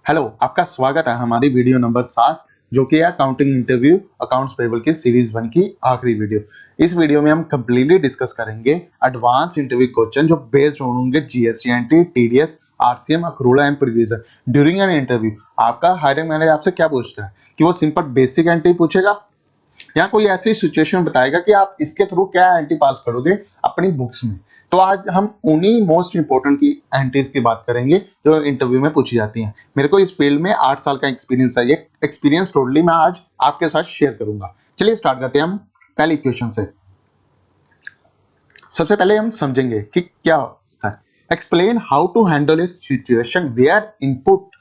Hello, आपका स्वागत है हमारी वीडियो नंबर 7 जो कि है अकाउंटिंग इंटरव्यू अकाउंट्स पेबल की सीरीज 1 की आखिरी वीडियो। इस वीडियो में हम कंप्लीटली डिस्कस करेंगे एडवांस इंटरव्यू क्वेश्चन जो बेस्ड होंगे GST entry, TDS, RCM, accrual and provision. During an interview आपका हायरिंग मैनेजर आपसे क्या पूछता है कि वो सिंपल बेसिक एंट्री पूछेगा या कोई ऐसी सिचुएशन बताएगा कि आप इसके थ्रू क्या एंट्री पास करोगे अपनी बुक्स में। तो आज हम उन्हीं मोस्ट इंपोर्टेंट की एंट्रीज की बात करेंगे जो इंटरव्यू में पूछी जाती हैं। मेरे को इस फील्ड में 8 साल का एक्सपीरियंस है। ये एक्सपीरियंस टोटली मैं आज आपके साथ शेयर करूंगा। चलिए स्टार्ट करते हैं हम पहले क्वेश्चन से। सबसे पहले हम समझेंगे कि क्या होता है। Explain how to handle a situation where input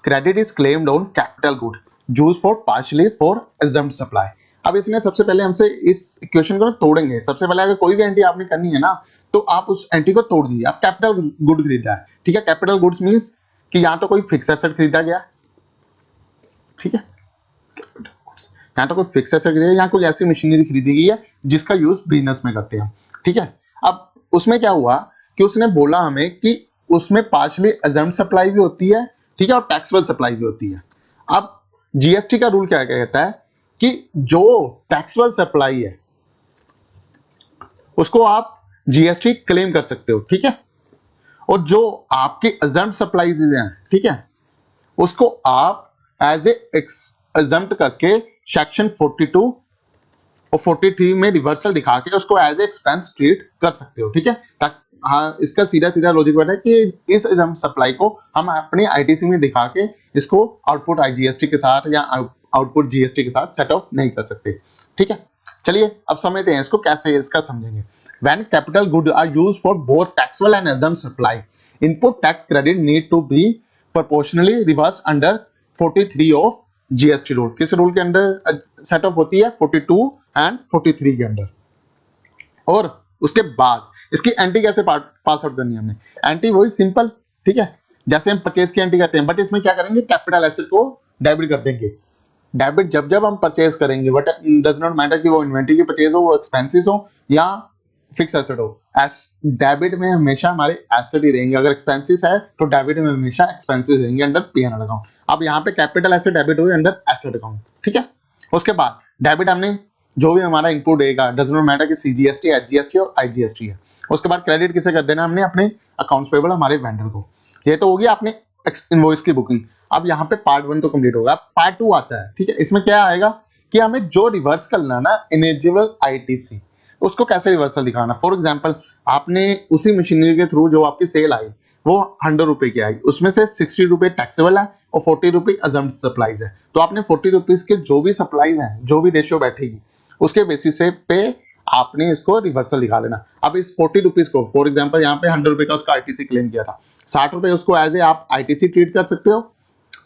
credit is claimed on capital good used for partially for exempted supply. अब इसमें सबसे पहले हमसे इस इक्वेशन को तोड़ेंगे। सबसे पहले अगर कोई भी एंट्री आपने करनी है ना तो आप उस एंट्री को तोड़ दीजिए। आप कैपिटल गुड खरीदा है, ठीक है। कैपिटल गुड्स मींस कि यहाँ तो कोई फिक्स एसेट खरीदा गया, ठीक है। यहाँ तो कोई फिक्स एसेट खरीदा, यहाँ कोई ऐसी मशीनरी खरीदी गई है जिसका यूज बिजनेस में करते हैं, ठीक है। अब उसमें क्या हुआ कि उसने बोला हमें कि उसमें पार्शियली अजम्प्ड सप्लाई भी होती है, ठीक है, और टैक्सेबल सप्लाई भी होती है। अब जीएसटी का रूल क्या कहता है कि जो टैक्सेबल सप्लाई है उसको आप जीएसटी क्लेम कर सकते हो, ठीक है। और जो आपकी अजम्प्ड सप्लाईज हैं, ठीक है, उसको आप एज ए अजम्प्ट करके सेक्शन 42 और 43 में रिवर्सल दिखा के उसको एज ए एक्सपेंस ट्रीट कर सकते हो, ठीक है। हाँ, इसका सीधा सीधा लॉजिक है कि इस अजम्प्ट सप्लाई को हम अपने आईटीसी में दिखा के इसको आउटपुट आईजीएसटी के साथ या आउटपुट जीएसटी के साथ सेट ऑफ नहीं कर सकते, ठीक है। चलिए अब समझते हैं इसको कैसे इसका समझेंगे। When capital goods are used for both taxable and exempt supply, input tax credit need to be proportionally reversed under 43 of GST rule. किस रूल के अंदर सेट ऑफ होती है? 42 एंड 43 के अंदर। और उसके बाद इसकी एंट्री कैसे पास आउट करनी है हमने? एंट्री वही सिंपल, ठीक है, जैसे हम परचेज की एंट्री करते हैं, बट इसमें क्या करेंगे, कैपिटल एसेट को डेबिट कर देंगे। डेबिट जब जब हम परचेज करेंगे, बट डज नॉट मैटर कि वो इन्वेंट्री की परचेज हो, वो एक्सपेंसेस हो या फिक्स एसेट हो, डेबिट में हमेशा हमारे एसेट ही रहेंगे। अगर एक्सपेंसेस है तो डेबिट में हमेशा एक्सपेंसेस रहेंगे अंडर पीएनएल अकाउंट। अब यहाँ पे कैपिटल एसेट डेबिट हुए अंडर एसेट अकाउंट, ठीक है। उसके बाद डेबिट हमने जो भी हमारा इनपुट देगा, डज नॉट मैटर कि सीजीएसटी, एचजीएसटी और आईजीएसटी है। उसके बाद क्रेडिट किसे कर देना हमने? अपने अकाउंट्स पेबल हमारे वेंडर को। ये तो होगी आपने इनवॉइस की बुकिंग। अब यहाँ पे पार्ट 1 तो कंप्लीट होगा, पार्ट 2 आता है, ठीक है। इसमें क्या आएगा कि हमें जो रिवर्स करना ना इनेजिबल आईटीसी, उसको कैसे रिवर्सल दिखाना। फॉर एग्जांपल आपने उसी मशीनरी के थ्रू जो आपकी सेल आई वो 100 रुपए की आई, उसमें से 60 रुपए टैक्सेबल है और 40 रुपए अजम्प्ट सप्लाईज है। तो आपने 40 रुपीज के जो भी सप्लाईज हैं, जो भी रेशियो बैठेगी उसके बेसिस से पे आपने इसको रिवर्सल दिखा लेना। अब इस 40 रुपीज को, फॉर एग्जाम्पल यहाँ पे 100 रुपए का उसका आईटीसी क्लेम किया था, 60 रुपए उसको एज ए आप आईटीसी ट्रीट कर सकते हो,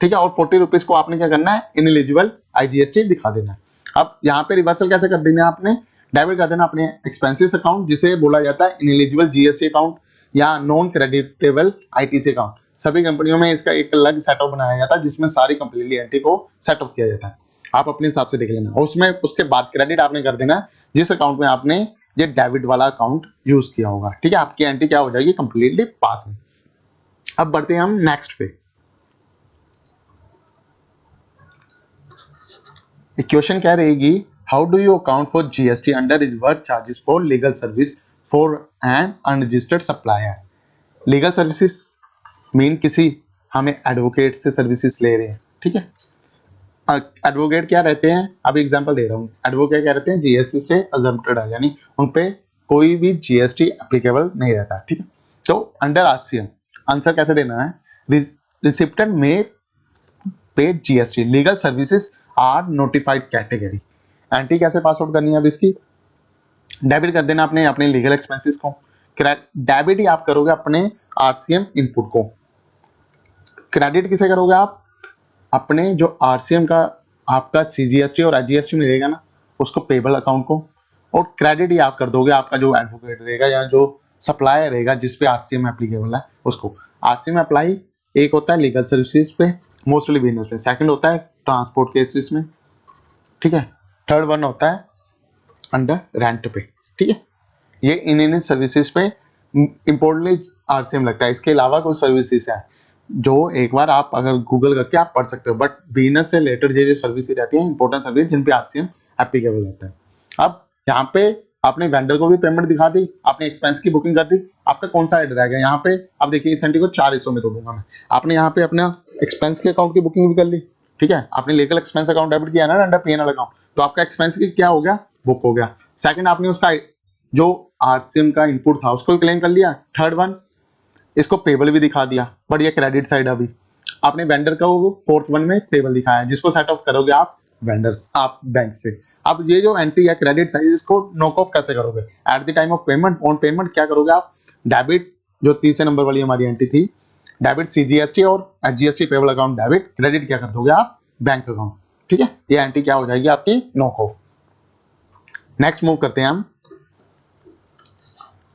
ठीक है। और 40 रुपीज को आपने क्या करना है, इनएलिजिबल आईजीएसटी दिखा देना है। अब यहाँ पे रिवर्सल कैसे कर देना है, आपने डेबिट कर देना अपने एक्सपेंसेस अकाउंट, जिसे बोला जाता है इनएलिजिबल जीएसटी अकाउंट या नॉन क्रेडिटेबल आईटीसी अकाउंट। सभी कंपनियों में इसका एक अलग सेटअप बनाया जाता है जिसमें सारी कंप्लीटली एंट्री को सेटअप किया जाता है। आप अपने हिसाब से देख लेना। उसमें उसके बाद क्रेडिट आपने कर देना जिस अकाउंट में आपने ये डेबिट वाला अकाउंट यूज किया होगा, ठीक है। आपकी एंट्री क्या हो जाएगी, कंप्लीटली पास में। अब बढ़ते हैं हम नेक्स्ट पे। क्वेश्चन क्या रहेगी, how do you account for GST under reverse charges for legal service for an unregistered supplier. Legal services mean किसी हमें एडवोकेट से सर्विसेज ले रहे हैं, ठीक है। एडवोकेट क्या रहते हैं, अभी एग्जांपल दे रहा हूँ। एडवोकेट क्या रहते हैं, जीएसटी से अजम्प्टेड है, यानी उन पे कोई भी जीएसटी एप्लीकेबल नहीं रहता, ठीक है। तो अंडर आरसीएम आंसर कैसे देना है, रिसिप्टेंट में पे GST, legal services are notified category. Entry कैसे पास आउट करनी है, अब इसकी डेबिट कर देना अपने अपने लीगल एक्सपेंसेस को। डेबिट ही आप करोगे अपने आरसीएम इनपुट को, क्रेडिट किसे करोगे आप, अपने जो आरसीएम का आपका सीजीएसटी और आईजीएसटी में रहेगा ना उसको पेबल अकाउंट को, और क्रेडिट ही आप कर दोगे आपका जो एडवोकेट रहेगा या जो सप्लायर रहेगा जिस पे आरसीएम एप्लीकेबल है उसको। आरसीएम अप्लाई एक होता है लीगल सर्विसेज पे, मोस्टली बिजनेस पे, सेकंड होता है ट्रांसपोर्ट केसेस में, ठीक है, थर्ड वन होता है अंडर रेंट पे, ठीक है। ये इन सर्विसेज पे इंपोर्टेंटली आरसीएम लगता है। इसके अलावा कोई सर्विसेज है जो एक बार आप अगर गूगल करके आप पढ़ सकते हो, बट बिजनेस से रिलेटेड जो सर्विस रहती है इंपॉर्टेंट सर्विस जिन पे आरसीएम एप्लीकेबल होता है। अब यहाँ पे आपने वेंडर को भी पेमेंट दिखा दी, आपने एक्सपेंस की बुकिंग कर दी, आपका कौन सा हेड रह गया यहाँ पे? अब देखिए इस एंट्री को 4 हिस्सों में तोड़ूंगा मैं। आपने यहाँ पे अपना एक्सपेंस के अकाउंट की बुकिंग भी कर ली, ठीक है, आपने लीगल एक्सपेंस अकाउंट डेबिट किया ना अंडर पीएनएल अकाउंट, तो आपका एक्सपेंस की क्या हो गया? बुक हो गया। सेकंड, आपने उसका जो आरसीएम का इनपुट था उसको क्लेम कर लिया। थर्ड वन, इसको पेबल भी दिखा दिया, बट ये क्रेडिट साइड। अभी आपने वेंडर का वो फोर्थ वन में पेबल दिखाया जिसको सेट ऑफ करोगे आप वेंडर्स, आप बैंक से। अब ये जो एंट्री है क्रेडिट साइड, इसको नॉक ऑफ कैसे करोगे? Eight the time of payment, on payment क्या करोगे आप? डेबिट, जो तीसरे नंबर वाली हमारी एंट्री थी, डेबिट सीजीएसटी और HGST payable account debit, credit क्या कर दोगे आप? Bank account. ठीक है, ये एंट्री क्या हो जाएगी आपकी? Knock off. नेक्स्ट मूव करते हैं हम।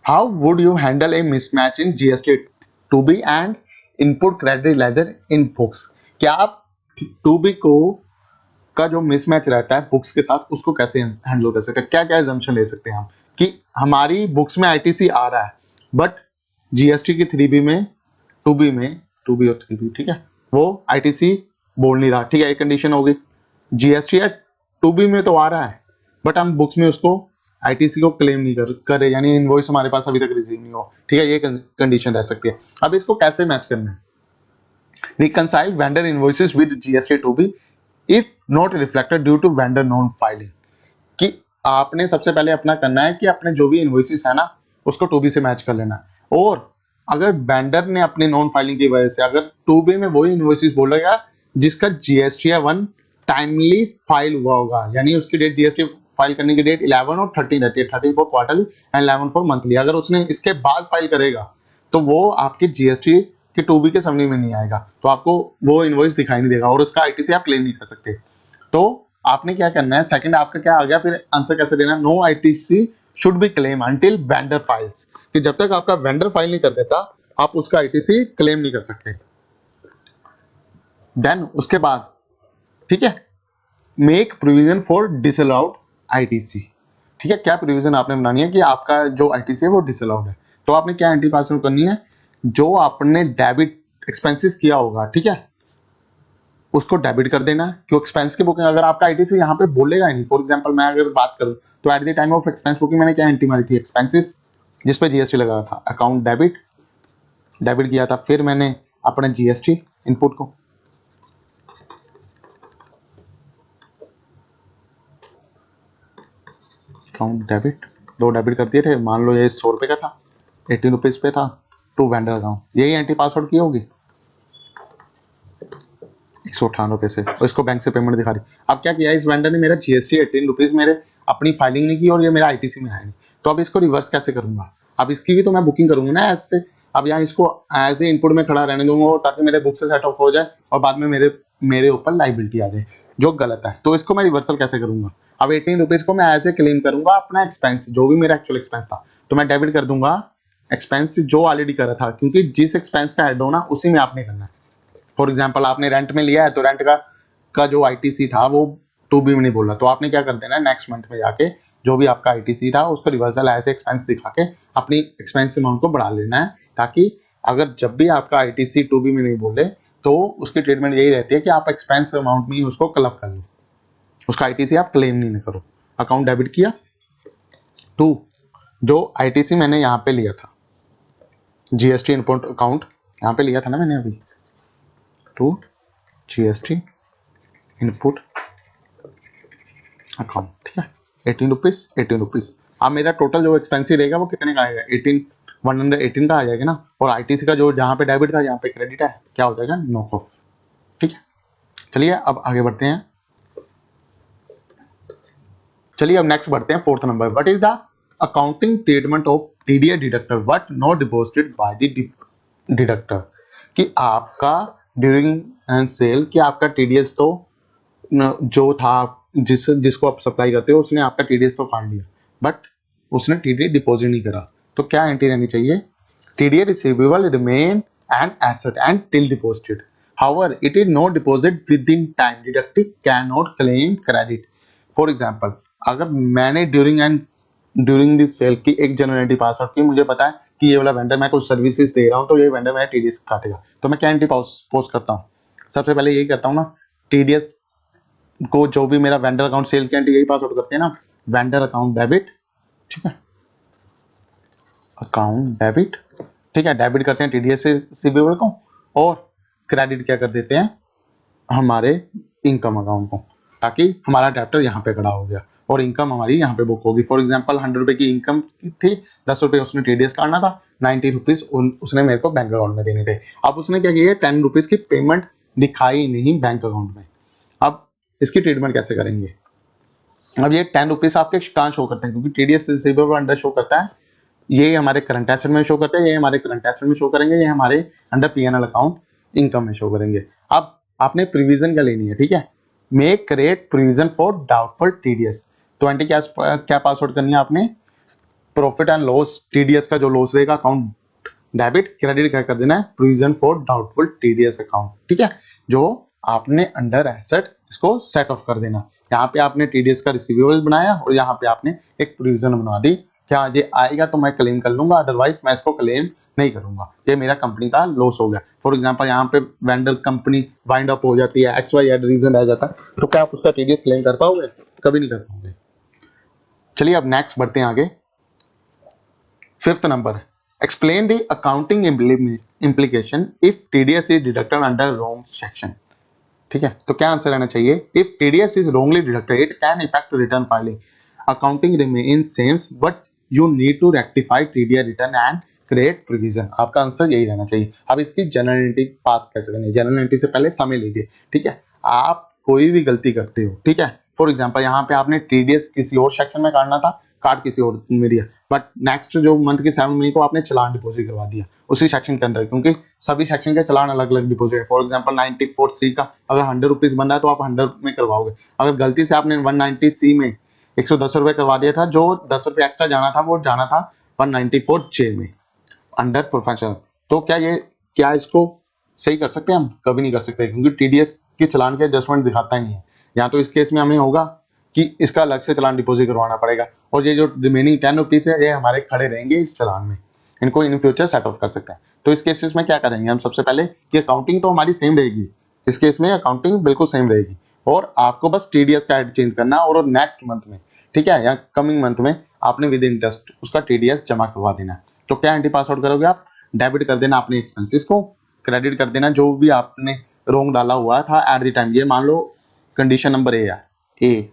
How would you handle a mismatch in GST two B and input credit ledger in books? क्या आप टू बी को का जो मिसमैच रहता है बुक्स के साथ उसको कैसे हैंडल कर सकते हैं? क्या क्या एजम्पशन ले सकते हैं हम कि हमारी बुक्स में आईटीसी आ रहा है बट जीएसटी की 3B में 2B में 2B और 3B, ठीक है, वो आईटीसी बोल नहीं रहा, ठीक है, एक कंडीशन होगी। जीएसटी है 2B में तो आ रहा है बट हम बुक्स में उसको आईटीसी को क्लेम नहीं कर रहे, यानी इनवॉइस हमारे पास अभी तक रिसीव नहीं हो, ठीक है, ये कंडीशन रह सकती है। अब इसको कैसे मैच करना है? Reconcile vendor invoices with GST 2B if not reflected due to vendor non filing. कि आपने सबसे पहले अपना करना है कि अपने जो भी इनवॉइसेस है ना उसको 2B से मैच कर लेना है, और अगर वेंडर ने अपनी नॉन फाइलिंग की वजह से अगर 2B में वही इनवॉइसेस बोलेगा जिसका जीएसटी 1 टाइमली फाइल हुआ होगा, यानी उसकी डेट जीएसटी फाइल करने की डेट 11 और 13 रहती है, 13 for quarterly and 11 for monthly. अगर उसने इसके बाद फाइल करेगा तो वो आपके जीएसटी के 2B के समरी में नहीं आएगा, तो आपको वो इनवॉइस दिखाई नहीं देगा और उसका आईटीसी आप क्लेम नहीं कर सकते। तो आपने क्या करना है? सेकंड आपका क्या आ गया? फिर आंसर कैसे देना? No ITC should be claim until vendor files, कि जब तक आपका वेंडर फाइल नहीं कर देता आप उसका आईटीसी क्लेम नहीं कर सकते। देन उसके बाद, ठीक है, make provision for disallowed ITC. ठीक है, क्या प्रोविजन आपने बनानी है कि आपका जो आईटीसी है वो डिसअलाउड है? तो आपने क्या एंट्री पास करनी है? जो आपने डेबिट एक्सपेंसेस किया होगा, ठीक है, उसको डेबिट कर देना। क्यों? एक्सपेंस की बुकिंग अगर आपका आईटीसी यहाँ पे बोलेगा ही नहीं। फॉर एग्जांपल मैं अगर बात करूँ तो eight the time of expense booking मैंने क्या एंट्री मारी थी? एक्सपेंसेस, जिस पे जीएसटी लगा था, अकाउंट डेबिट, डेबिट किया था, फिर मैंने अपने जीएसटी इनपुट को अकाउंट डेबिट, 2 डेबिट कर दिए थे, मान लो ये 100 रुपए का था, 18 रुपीज पे था, टू वेंडर अकाउंट, यही एंट्री पासवर्ड की होगी 198 से, और इसको बैंक से पेमेंट दिखा रही। अब क्या किया इस वेंडर ने? मेरा जीएसटी 18 रुपीज मेरे अपनी फाइलिंग नहीं की और ये मेरा आईटीसी में आया नहीं, तो अब इसको रिवर्स कैसे करूंगा? अब इसकी भी तो मैं बुकिंग करूंगा ना एज से। अब यहाँ इसको एज ए इनपुट में खड़ा रहने दूंगा ताकि मेरे बुक से सेट ऑफ हो जाए और बाद में मेरे ऊपर लाइबिलिटी आ जाए, जो गलत है। तो इसको मैं रिवर्सल कैसे करूंगा? अब 18 रुपीज को मैं एज ए क्लेम करूंगा अपना एक्सपेंस, जो भी मेरा एक्चुअल एक्सपेंस था, तो मैं डेबिट कर दूंगा एक्सपेंस जो ऑलरेडी करा था, क्योंकि जिस एक्सपेंस का हेड होना उसी में आपने करना है। फॉर एग्जाम्पल आपने रेंट में लिया है तो रेंट का जो आईटीसी था वो 2B में नहीं बोला, तो आपने क्या कर देना है? नेक्स्ट मंथ में जाके जो भी आपका आईटीसी था उसको रिवर्सल ऐसे एक्सपेंस दिखा के अपनी एक्सपेंस अमाउंट को बढ़ा लेना है, ताकि अगर जब भी आपका आईटीसी 2B में नहीं बोले तो उसकी ट्रीटमेंट यही रहती है कि आप एक्सपेंस अमाउंट में ही उसको क्लब कर लो, उसका आईटीसी आप क्लेम नहीं करो। अकाउंट डेबिट किया। 2, जो आईटीसी मैंने यहाँ पे लिया था, जीएसटी इनपुट अकाउंट यहाँ पे लिया था ना मैंने अभी, 2 जीएसटी इनपुट अकाउंट, ठीक है, 18 रुपीज 18 रुपीज। अब मेरा टोटल जो एक्सपेंसिव रहेगा वो कितने का आएगा? 118 का आ जाएगा ना, और आईटीसी का जो जहाँ पे डेबिट था यहाँ पे क्रेडिट है, क्या हो जाएगा? Knock off. ठीक है, चलिए अब आगे बढ़ते हैं। चलिए अब नेक्स्ट बढ़ते हैं fourth number. What is the accounting treatment of TDS deductor what not deposited by the deductor? कि आपका ड्यूरिंग एंड सेल, कि आपका टीडीएस तो जो था जिसको आप सप्लाई करते हो उसने आपका टीडीएस तो काट लिया बट उसने टीडीएस डिपॉजिट नहीं करा, तो क्या एंट्री रहनी चाहिए? TDS receivable remain an asset and till deposited, however it is not deposit with in time, deductive can not claim credit. For example अगर मैंने ड्यूरिंग दिस सेल की एक जनरल एंट्री पास आउट की, मुझे पता है कि ये वाला वेंडर मैं कुछ सर्विसेज दे रहा हूँ तो ये वेंडर मेरा टीडीएस काटेगा, तो मैं क्या एंटी पोस्ट करता हूँ, सबसे पहले यही करता हूँ ना, टीडीएस को जो भी मेरा वेंडर अकाउंट सेल के एंटी यही पासवर्ड करते हैं ना, वेंडर अकाउंट डेबिट, ठीक है, अकाउंट डेबिट, ठीक है, डेबिट करते हैं टीडीएस से रिसीवेबल को, और क्रेडिट क्या कर देते हैं हमारे इनकम अकाउंट को, ताकि हमारा डेप्टर यहाँ पे खड़ा हो गया और इनकम हमारी यहाँ पे बुक होगी। फॉर एग्जांपल 100 रुपए की इनकम थी, 10 रुपए उसने टीडीएस काटना था, 90 रुपीज उसने मेरे को बैंक अकाउंट में देने थे। अब उसने क्या किया, 10 रुपीज की पेमेंट दिखाई नहीं बैंक अकाउंट में। अब इसकी ट्रीटमेंट कैसे करेंगे, अब ये 10 रुपीज आपके कहाँ शो करते हैं, क्योंकि टीडीएस रिसीवेबल अंडर शो करता है, ये हमारे करंट एसेट में शो करते हैं, ये हमारे करंट एसेट में शो करेंगे, ये हमारे अंडर पीएनएल अकाउंट इनकम में शो करेंगे। अब आपने प्रोविजन क्या लेनी है, ठीक है, make create provision for doubtful TDS, 20 क्या पासवर्ड करनी है आपने, प्रॉफिट एंड लॉस टीडीएस का जो लॉस रहेगा अकाउंट डेबिट, क्रेडिट क्या कर देना है, provision for doubtful TDS account, ठीक है, जो आपने अंडर एसेट इसको सेट ऑफ कर देना। यहाँ पे आपने टीडीएस का रिसीवेबल बनाया और यहाँ पे आपने एक प्रोविजन बना दी, क्या ये आएगा तो मैं क्लेम कर लूंगा, अदरवाइज मैं इसको क्लेम नहीं करूंगा, ये मेरा कंपनी का लॉस हो गया। फॉर एग्जांपल यहाँ पे वेंडर कंपनी वाइंड अप हो जाती है, XYZ रीजन आ जाता है, तो क्या आप उसका टीडीएस क्लेम कर पाओगे, कभी नहीं कर पाओगे। चलिए अब नेक्स्ट बढ़ते हैं आगे, 5th number, explain the accounting implication if TDS is deducted under wrong section, ठीक है, तो क्या आंसर रहना चाहिए, if TDS is wrongly deducted it can affect return filing, accounting remains same but you need to rectify TDS return and create provision, आपका answer यही रहना चाहिए। अब इसकी जनरलिटी पास कैसे करनी है, जनरलिटी से पहले समय लीजिए, ठीक है, आप कोई भी गलती करते हो, ठीक है, फॉर एग्जांपल यहाँ पे आपने टीडीएस किसी और सेक्शन में काटना था, काट किसी और में दिया, बट नेक्स्ट जो मंथ की 7 मई को आपने चालान डिपोजिट करवा दिया उसी सेक्शन के अंदर, क्योंकि सभी सेक्शन के चालान अलग अलग डिपोजिट है। फॉर एग्जांपल 94C का अगर 100 रुपीज बन रहा है तो आप 100 में करवाओगे, अगर गलती से आपने 190C में 110 रुपए करवा दिया था, जो 10 रुपए एक्स्ट्रा जाना था वो जाना था 194J में अंडर प्रोफेशनल, तो क्या इसको सही कर सकते हैं हम, कभी नहीं कर सकते, क्योंकि टीडीएस के चालान के एडजस्टमेंट दिखाता ही नहीं है। या तो इस केस में हमें होगा कि इसका अलग से चालान डिपोजिट करवाना पड़ेगा, और ये जो रिमेनिंग 10 रुपीज है ये हमारे खड़े रहेंगे इस चालान में, इनको इन फ्यूचर सेट ऑफ कर सकते हैं। तो इस केसेस में क्या करेंगे हम, सबसे पहले कि अकाउंटिंग तो हमारी सेम रहेगी, इस केस में अकाउंटिंग बिल्कुल सेम रहेगी, और आपको बस टीडीएस का एड चेंज करना, और नेक्स्ट मंथ में, ठीक है, या कमिंग मंथ में आपने विद इंटरेस्ट उसका टीडीएस जमा करवा देना है। तो क्या एंटी पासवर्ड करोगे आप, डेबिट कर देना अपने एक्सपेंसेस को, क्रेडिट कर देना जो भी आपने रोंग डाला हुआ था एट द टाइम, ये मान लो कंडीशन नंबर ए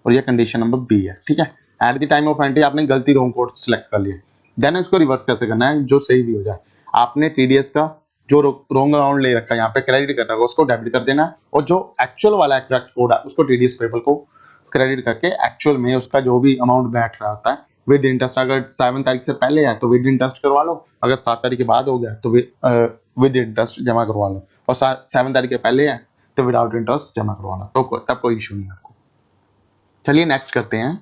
और ये कंडीशन नंबर बी है, ठीक है, eight the time of entry आपने गलती रोंग कोड सिलेक्ट कर लिया, देन इसको रिवर्स कैसे करना है जो सही भी हो जाए, आपने टीडीएस का जो रोंग अमाउंट ले रखा है यहाँ पे क्रेडिट करना होगा उसको डेबिट कर देना, और जो एक्चुअल वाला करेक्ट कोड है उसको टीडीएस पेबल को क्रेडिट करके एक्चुअल में उसका जो भी अमाउंट बैठ रहा होता है विद इंटरेस्ट, अगर 7 तारीख से पहले है तो विद इंटरेस्ट करवा लो, अगर 7 तारीख के बाद हो गया तो विद इंटरेस्ट जमा करवा लो, और 7 तारीख के पहले है तो विदाउट इंटरेस्ट जमा करवा लो, तो तब कोई इशू नहीं है आपको। चलिए नेक्स्ट करते हैं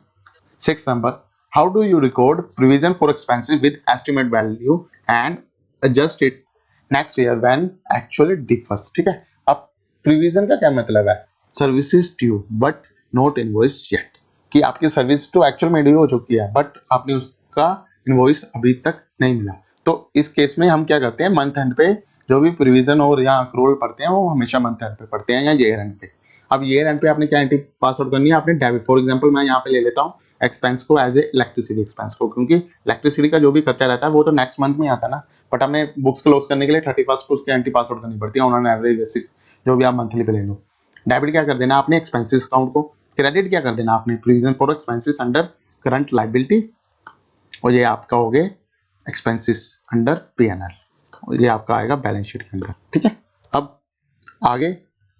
6 number, how do you record provision for expenses with estimate value and adjust it next year when actually differs, ठीक है। अब प्रोविजन का क्या मतलब है, services due but not invoice yet, कि आपकी सर्विस तो एक्चुअल में ड्यू हो चुकी है बट आपने उसका इनवॉइस अभी तक नहीं मिला, तो इस केस में हम क्या करते हैं, मंथ एंड पे जो भी प्रोविजन और या अक्रूवल पढ़ते हैं वो हमेशा मंथ एंड पे पढ़ते हैं या ईयर एंड पे। अब ईयर एंड पे आपने क्या एंटी पासवर्ड करनी है, आपने डेबिट, फॉर एग्जांपल मैं यहाँ पे ले लेता हूँ एक्सपेंस को एज ए इलेक्ट्रिसिटी एक्सपेंस को, क्योंकि इलेक्ट्रिसिटी का जो भी खर्चा रहता है वो तो नेक्स्ट मंथ में आता है ना, बट हमें बुक्स क्लोज करने के लिए 31st को उसकी एंटी पासवर्ड करनी पड़ती है ऑन एन एवरेज बेसिस, जो भी आप मंथली पे ले लो। डेबिट क्या कर देना आपने एक्सपेंसिस अकाउंट को, क्रेडिट क्या कर देना आपने provision for expenses under current liabilities, और ये आपका हो गया एक्सपेंसेस अंडर पीएनएल, और ये आपका आएगा बैलेंस शीट के अंदर, ठीक है। अब आगे,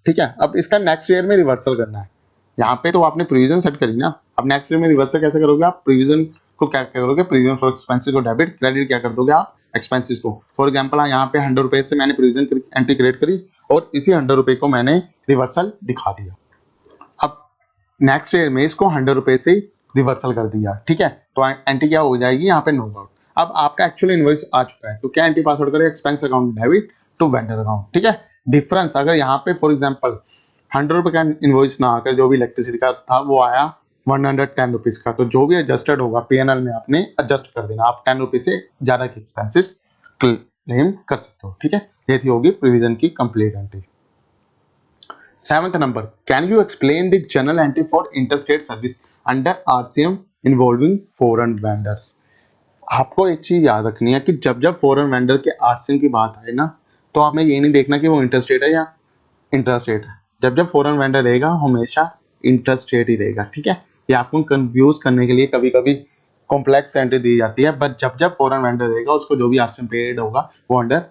ठीक है, अब इसका नेक्स्ट ईयर में रिवर्सल करना है, यहाँ पे तो आपने प्रोविजन सेट करी ना, अब नेक्स्ट ईयर में रिवर्सल कैसे करोगे आप, प्रोविजन को क्या करोगे, प्रोविजन फॉर एक्सपेंसेस को डेबिट, क्रेडिट क्या कर दोगे आप एक्सपेंसेस को। फॉर एग्जांपल यहाँ पे 100 रुपए से मैंने प्रोविजन एंट्री क्रिएट करी और इसी 100 रुपए को मैंने रिवर्सल दिखा दिया, अब नेक्स्ट ईयर में इसको 100 रुपए से रिवर्सल कर दिया, ठीक है, तो एंट्री क्या हो जाएगी यहाँ पे नो आउट। अब आपका एक्चुअल इनवॉइस आ चुका है तो क्या एंट्री पासवर्ड करें, expense account debit to vendor account, ठीक है। डिफरेंस अगर यहाँ पे फॉर एग्जांपल 100 रुपए का इनवॉइस ना आकर जो भी इलेक्ट्रिसिटी का था वो आया 110 रुपीज का। तो जो भी एडजस्टेड होगा पीएनएल में आपने एडजस्ट कर देना, आप 10 रुपीज से ज्यादा के एक्सपेंसेस क्लेम कर सकते हो, ठीक है। ये थी होगी प्रोविजन की complete entry. 7th number, can you explain the general entry for interstate service under RCM involving foreign vendors. आपको एक चीज याद रखनी है कि जब जब फॉरेन वेंडर के आरसीएम की बात आए ना, तो आपने ये नहीं देखना कि वो इंटरस्टेट है या इंटरस्टेट है। जब जब फॉरेन वेंडर रहेगा हमेशा इंटरस्टेट ही रहेगा, ठीक है। ये आपको कंफ्यूज करने के लिए कभी कभी कॉम्प्लेक्स एंट्री दी जाती है, बट जब जब फॉरेन वेंडर रहेगा उसको जो भी आरसीएम पेड होगा वो अंडर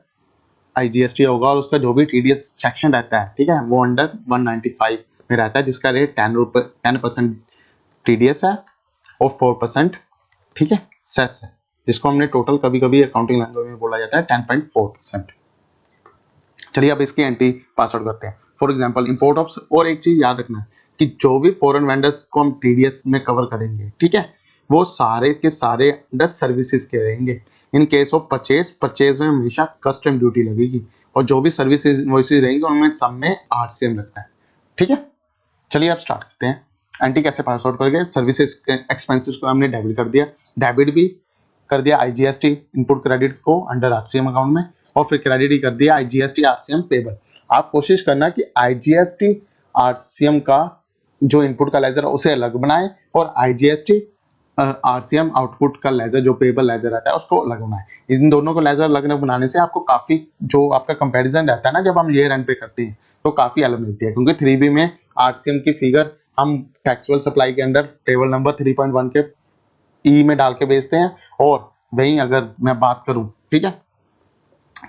आईजीएसटी होगा, और उसका जो भी टीडीएस सेक्शन रहता है, ठीक है, वो अंडर 195 में रहता है, जिसका रेट 10% टीडीएस है और 4%, ठीक है, सेस है, जिसको हमने टोटल कभी कभी अकाउंटिंग लैंग्वेज में बोला जाता है 10.4%। चलिए अब इसकी एंट्री पास आउट करते हैं। फॉर एग्जांपल इंपोर्ट ऑफ, और एक चीज याद रखना है कि जो भी फॉरेन वेंडर्स को हम टीडीएस में कवर करेंगे, ठीक है, वो सारे के सारे अंडर सर्विसेज के रहेंगे। In case of purchase, purchase में हमेशा कस्टम ड्यूटी लगेगी, और जो भी सर्विसेज इनवॉइसेज रहेंगी उनमें सब में आरसीएम लगता है, ठीक है। चलिए अब स्टार्ट करते हैं। एंट्री कैसे पास आउट करेंगे। सर्विसेज एक्सपेंसेस को हमने डेबिट कर दिया, डेबिट भी कर दिया आईजीएसटी इनपुट क्रेडिट को अंडर आरसीएम अकाउंट में, और फिर क्रेडिट ही कर दिया आईजीएसटी आरसीएम पेबल। आप कोशिश करना कि आईजीएसटी आरसीएम का जो इनपुट का लेजर है उसे अलग बनाए, और आईजीएसटी आरसीएम आउटपुट का लेजर जो पेबल लेजर रहता है उसको अलग बनाए। इन दोनों को लेजर अलग बनाने से आपको काफी जो आपका कंपैरिजन रहता है ना जब हम ईयर एंड पे करते हैं तो काफी अलग मिलती है, क्योंकि 3B में आरसीएम की फिगर हम टैक्सेबल सप्लाई के अंडर टेबल नंबर 3.1 के ई में डाल के बेचते हैं, और वहीं अगर मैं बात करूं, ठीक है,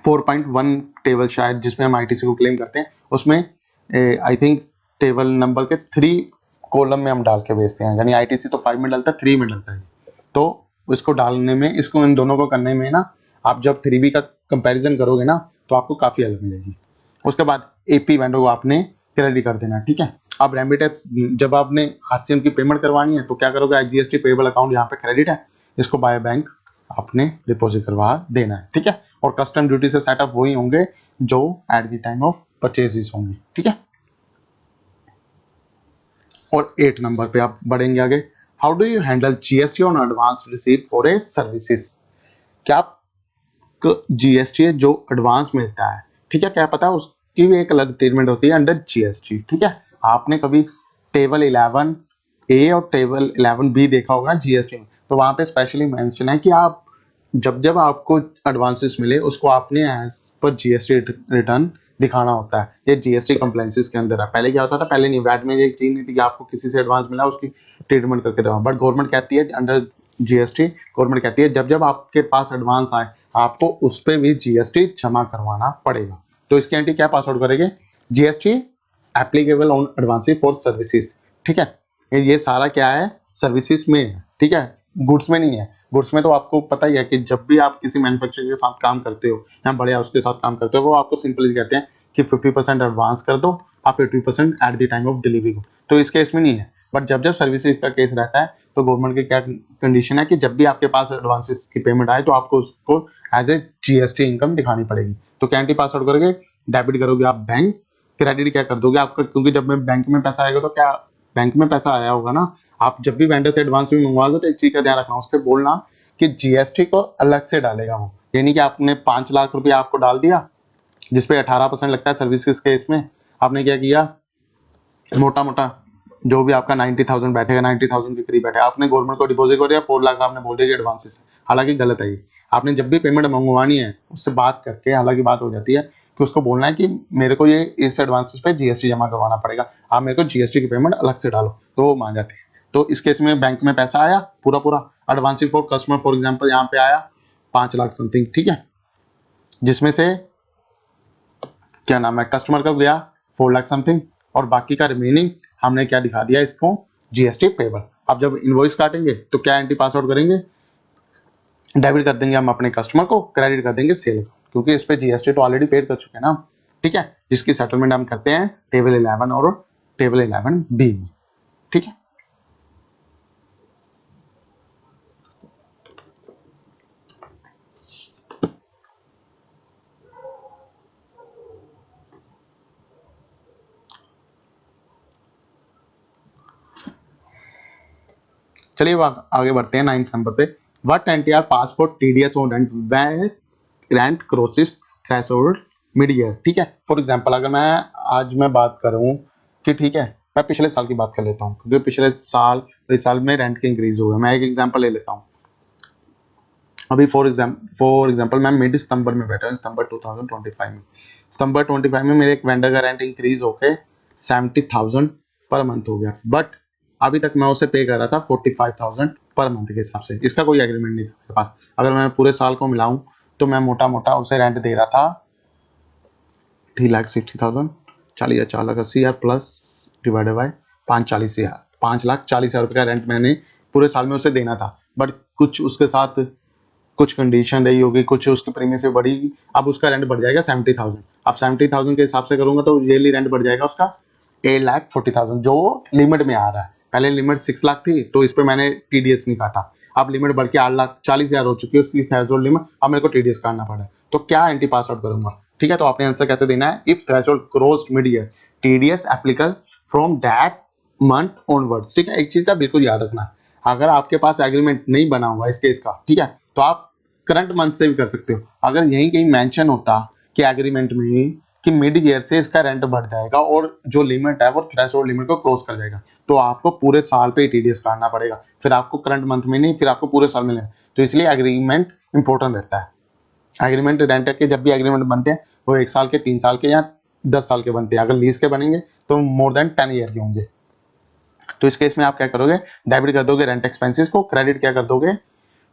4.1 टेबल शायद जिसमें हम आईटीसी को क्लेम करते हैं उसमें आई थिंक टेबल नंबर के 3 कॉलम में हम डाल के बेचते हैं, यानी आईटीसी तो 5 में डलता है, 3 में डलता है। तो इसको डालने में, इसको इन दोनों को करने में ना, आप जब 3B का कंपैरिजन करोगे ना तो आपको काफी अलग मिलेगी। उसके बाद एपी वेंडर को आपने क्रेडिट कर देना, ठीक है। अब रेमिटेंस जब आपने आरसीएम की पेमेंट करवानी है तो क्या करोगे, आईजीएसटी पेबल अकाउंट यहाँ पे क्रेडिट है, इसको बाय बैंक आपने डिपॉजिट करवा देना है, ठीक है। और कस्टम ड्यूटी से सेटअप वही होंगे जो eight the time of purchases होंगे, ठीक है। और 8 नंबर पे आप बढ़ेंगे आगे। How do you handle GST on advance receive for a services. क्या आप जीएसटी है जो एडवांस मिलता है, ठीक है, क्या पता है उसकी भी एक अलग ट्रीटमेंट होती है अंडर जीएसटी, ठीक है। आपने कभी टेबल 11A और टेबल 11B देखा होगा जीएसटी में, तो वहां पे स्पेशली मेंशन है कि आप जब जब आपको एडवांसेस मिले उसको आपने एज पर जीएसटी रिटर्न दिखाना होता है। ये जीएसटी कंप्लायंसेस के अंदर है। पहले क्या होता था, पहले नहीं, वैट में ये चीज नहीं थी कि आपको किसी से एडवांस मिला उसकी ट्रीटमेंट करके दो, बट गवर्नमेंट कहती है अंडर जीएसटी, गवर्नमेंट कहती है जब जब आपके पास एडवांस आए आपको उस पर भी जीएसटी जमा करवाना पड़ेगा। तो इसकी एंट्री क्या पास आउट करेंगे, GST applicable on advance for services, ठीक है। ये सारा क्या है, सर्विसेज में है, ठीक है, गुड्स में नहीं है। गुड्स में तो आपको पता ही है कि जब भी आप किसी मैन्युफैक्चरर के साथ काम करते हो या बड़े हाउस के साथ काम करते हो वो आपको सिंपली कहते हैं कि 50% एडवांस कर दो, आप 50% eight the time of delivery को। तो इस केस में नहीं है, बट जब जब सर्विसेज का केस रहता है तो गवर्नमेंट की क्या कंडीशन है कि जब भी आपके पास एडवांसेस की पेमेंट आए तो आपको उसको एज ए जीएसटी इनकम दिखानी पड़ेगी। तो क्या एंट्री पास आउट करोगे, डेबिट करोगे आप बैंक, क्रेडिट क्या कर दोगे आपका, क्योंकि जब मैं बैंक में पैसा आएगा तो क्या बैंक में पैसा आया होगा ना, आप जब भी वेंडर से एडवांस में मंगवा दो तो एक चीज का ध्यान रखना, उस पर बोलना कि जीएसटी को अलग से डालेगा वो, यानी कि आपने 5 लाख रुपया आपको डाल दिया जिसपे 18% लगता है सर्विसेज के, इसमें आपने क्या किया, मोटा मोटा जो भी आपका 90,000 बैठेगा, 90,000 के करीब बैठेगा, आपने गवर्नमेंट को डिपॉजिट कर दिया 4 लाख, आपने बोल दिया एडवांसेस, हालांकि गलत है ये। आपने जब भी पेमेंट मंगवानी है उससे बात करके, हालांकि बात हो जाती है कि उसको बोलना है कि मेरे को ये इस एडवांसेस पे जीएसटी जमा करवाना पड़ेगा, आप मेरे को जीएसटी की पेमेंट अलग से डालो, तो वो मान जाते हैं। तो इस केस में बैंक में पैसा आया पूरा पूरा advance for customer, for example यहाँ पे आया 5 लाख समथिंग, ठीक है, जिसमें से क्या नाम है कस्टमर का गया 4 लाख समथिंग, और बाकी का रिमेनिंग हमने क्या दिखा दिया इसको, जीएसटी पेबल। अब जब इनवॉइस काटेंगे तो क्या एंट्री पास आउट करेंगे, डेबिट कर देंगे हम अपने कस्टमर को, क्रेडिट कर देंगे सेल, क्योंकि इस पे जीएसटी तो ऑलरेडी पेड कर चुके हैं ना, ठीक है, जिसकी सेटलमेंट हम करते हैं टेबल 11 और टेबल 11B में, ठीक है। चलिए आगे बढ़ते हैं 9th नंबर पे। What NTR pass for TDS on rent when rent crosses threshold mid year. ठीक है, फॉर एग्जांपल अगर मैं आज मैं बात करूं कि ठीक है मैं पिछले साल की बात कर लेता हूं, क्योंकि पिछले साल इस साल में रेंट के इंक्रीज हुए। मैं एक एग्जांपल ले लेता हूं। अभी फॉर एग्जांपल मैं मिड सितंबर में बैठा हूं, सितंबर 2025 में। सितंबर 25 में मेरे एक वेंडर का रेंट इंक्रीज होके 70,000 पर मंथ हो गया, बट अभी तक मैं उसे पे कर रहा था 45,000 पर मंथ के हिसाब से। इसका कोई एग्रीमेंट नहीं था मेरे पास। अगर मैं पूरे साल को मिलाऊं तो मैं मोटा मोटा उसे रेंट दे रहा था 3,60,000, 40,000, 4,80,000 प्लस डिवाइडेड बाय 5,40,000, 5,40,000 रुपये का रेंट मैंने पूरे साल में उसे देना था। बट कुछ उसके साथ कुछ कंडीशन रही होगी, कुछ उसकी प्रीमियम से बढ़ी, अब उसका रेंट बढ़ जाएगा 70,000। अब 70,000 के हिसाब से करूंगा तो ईयरली रेंट बढ़ जाएगा उसका 8,40,000, जो लिमिट में आ रहा है। पहले लिमिट 6 लाख थी तो इस पे मैंने टीडीएस नहीं काटा। अब लिमिट बढ़ के 8,40,000 हो चुकी है उसकी थ्रेशोल्ड लिमिट, अब मेरे को टीडीएस काटना पड़ा है। तो क्या एंटी पास आउट करूंगा? ठीक है, तो आपने आंसर कैसे देना है? If threshold crossed mid year TDS applicable from that month onwards. ठीक है, एक चीज का बिल्कुल याद रखना, अगर आपके पास एग्रीमेंट नहीं बना हुआ इस केस का, ठीक है, तो आप करंट मंथ से भी कर सकते हो। अगर यहीं कहीं मेंशन होता कि एग्रीमेंट में कि मिड ईयर से इसका रेंट बढ़ जाएगा और जो लिमिट है वो थ्रेशोल्ड लिमिट को क्रॉस कर जाएगा, तो आपको पूरे साल पे टीडीएस काटना पड़ेगा। फिर आपको करंट मंथ में नहीं, फिर आपको पूरे साल में लेना। तो इसलिए एग्रीमेंट इंपॉर्टेंट रहता है। एग्रीमेंट रेंट के जब भी एग्रीमेंट बनते हैं वो 1 साल के, 3 साल के या 10 साल के बनते हैं। अगर लीज के बनेंगे तो मोर देन 10 ईयर के होंगे। तो इस केस में आप क्या करोगे? डेबिट कर दोगे रेंट एक्सपेंसेस को, क्रेडिट क्या कर दोगे?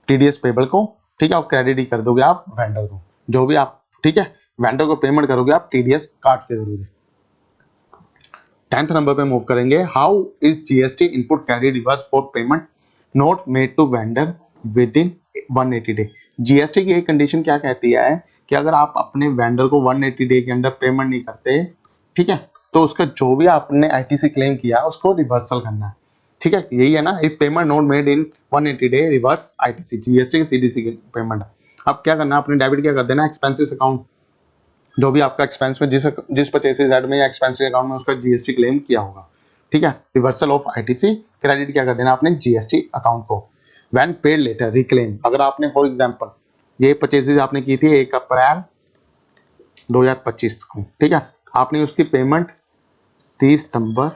टीडीएस पेबल को। ठीक है, और क्रेडिट ही कर दोगे आप वेंडर को, जो भी आप, ठीक है, वेंडर को पेमेंट करोगे आप टीडीएस काट के करोगे। 10th नंबर पे मूव करेंगे। How is GST input carry reverse for payment not made to vendor within 180 day. GST की एक कंडीशन क्या कहती है कि अगर आप अपने वेंडर को 180 डे के अंदर पेमेंट नहीं करते, ठीक है, तो उसका जो भी आपने आईटीसी क्लेम किया उसको रिवर्सल करना है। ठीक है, यही है ना, if payment not made in 180 day reverse ITC, GST की सीडीसी की पेमेंट है। अब क्या करना है, अपने डेबिट क्या कर देना, एक्सपेंसेस अकाउंट, जो भी आपका एक्सपेंस में जिस परचेसेस ऐड में या एक्सपेंसेस अकाउंट में उसका जीएसटी क्लेम किया होगा। ठीक है, रिवर्सल ऑफ आईटीसी, क्रेडिट क्या कर देना आपने, जीएसटी अकाउंट को। व्हेन पेड लेटर रिक्लेम, अगर आपने फॉर एग्जांपल ये परचेसेस आपने की थी 1 अप्रैल 2025 को, ठीक है, आपने उसकी पेमेंट 30 सितंबर